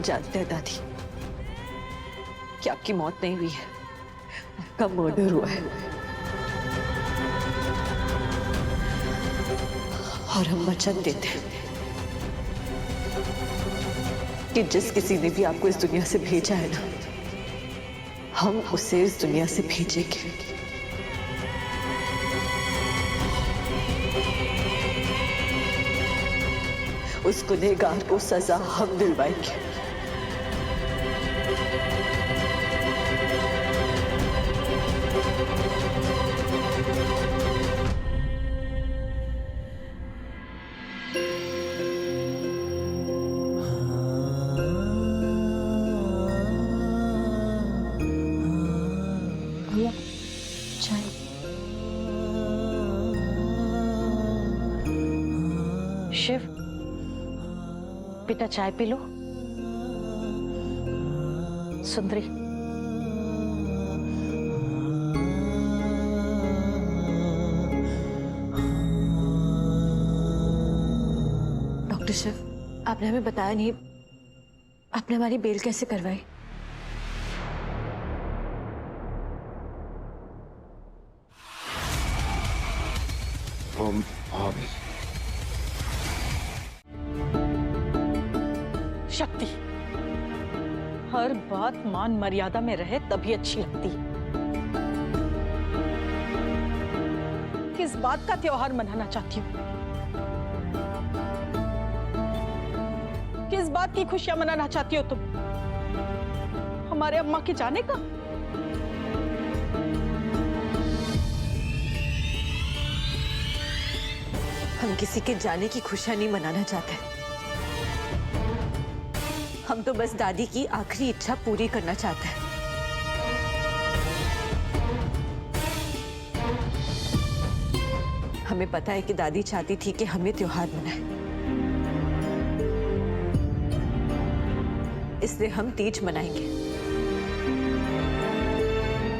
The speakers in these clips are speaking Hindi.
जानते हैं दादी कि आपकी मौत नहीं हुई है, आपका मर्डर हुआ है। और हम वचन देते हैं कि जिस किसी ने भी आपको इस दुनिया से भेजा है ना, हम उसे इस दुनिया से भेजेंगे। उस गुनहगार को सजा हम दिलवाएंगे। चाय। शिव, बेटा चाय पी लो। सुंदरी, डॉक्टर शिव, आपने हमें बताया नहीं, आपने हमारी बेल कैसे करवाई? शक्ति, हर बात मान मर्यादा में रहे तभी अच्छी लगती है। किस बात का त्योहार मनाना चाहती हो? किस बात की खुशियां मनाना चाहती हो तुम? हमारे अम्मा के जाने का? हम किसी के जाने की खुशियां नहीं मनाना चाहते, हम तो बस दादी की आखिरी इच्छा पूरी करना चाहते हैं। हमें पता है कि दादी चाहती थी कि हमें त्योहार मनाएं, इसलिए हम तीज मनाएंगे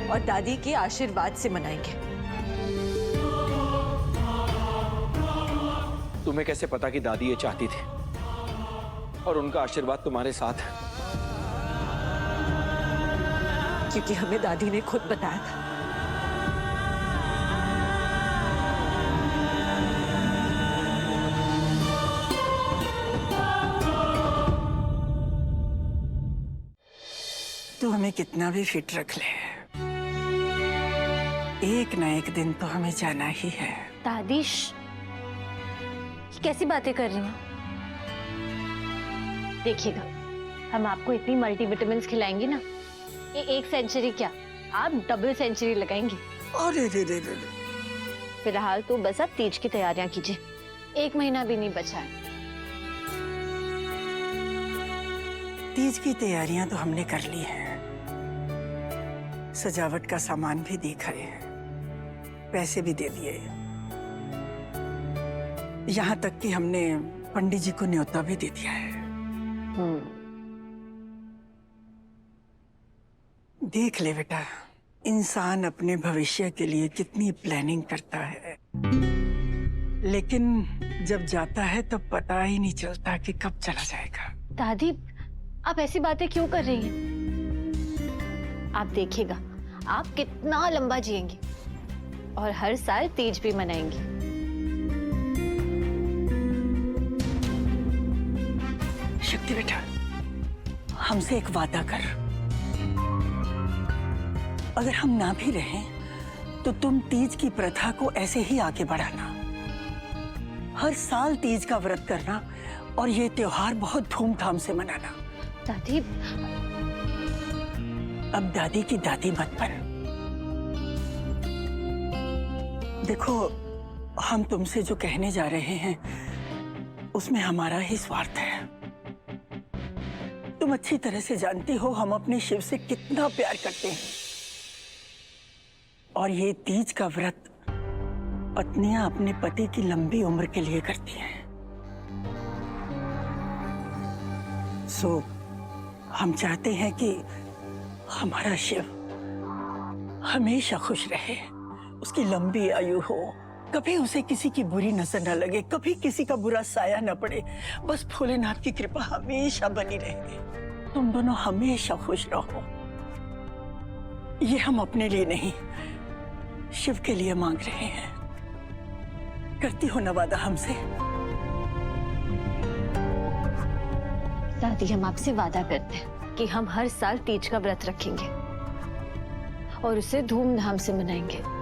और दादी के आशीर्वाद से मनाएंगे। तुम्हें कैसे पता कि दादी ये चाहती थी और उनका आशीर्वाद तुम्हारे साथ है? क्योंकि हमें दादी ने खुद बताया था। तू हमें कितना भी फिट रख ले, एक ना एक दिन तो हमें जाना ही है। दादीश, कैसी बातें कर रही हो? देखिएगा, हम आपको इतनी मल्टीविटामिन्स खिलाएंगे ना, ये 1 सेंचुरी क्या, आप डबल सेंचुरी लगाएंगे। अरे रे रे रे। फिलहाल तो बस आप तीज की तैयारियां कीजिए, 1 महीना भी नहीं बचा है। तीज की तैयारियां तो हमने कर ली हैं, सजावट का सामान भी देखा है, पैसे भी दे दिए, यहाँ तक कि हमने पंडित जी को न्योता भी दे दिया है। देख ले बेटा, इंसान अपने भविष्य के लिए कितनी प्लानिंग करता है, लेकिन जब जाता है तब पता ही नहीं चलता कि कब चला जाएगा। दादी, आप ऐसी बातें क्यों कर रही हैं? आप देखिएगा, आप कितना लंबा जिएंगे और हर साल तीज भी मनाएंगे। शक्ति बेटा, हमसे एक वादा कर, अगर हम ना भी रहें तो तुम तीज की प्रथा को ऐसे ही आगे बढ़ाना, हर साल तीज का व्रत करना और ये त्योहार बहुत धूमधाम से मनाना। दादी, अब दादी की दादी मत बन। देखो, हम तुमसे जो कहने जा रहे हैं उसमें हमारा ही स्वार्थ है। तुम अच्छी तरह से जानती हो हम अपने शिव से कितना प्यार करते हैं, और ये तीज का व्रत पत्नियां अपने पति की लंबी उम्र के लिए करती हैं। सो हम चाहते हैं कि हमारा शिव हमेशा खुश रहे, उसकी लंबी आयु हो, कभी उसे किसी की बुरी नजर न लगे, कभी किसी का बुरा साया न पड़े, बस भोलेनाथ की कृपा हमेशा बनी रहे। तुम दोनों हमेशा खुश रहो। ये हम अपने लिए नहीं, शिव के लिए मांग रहे हैं। करती हो ना वादा हमसे? दादी, हम आपसे वादा करते हैं कि हम हर साल तीज का व्रत रखेंगे और उसे धूमधाम से मनाएंगे।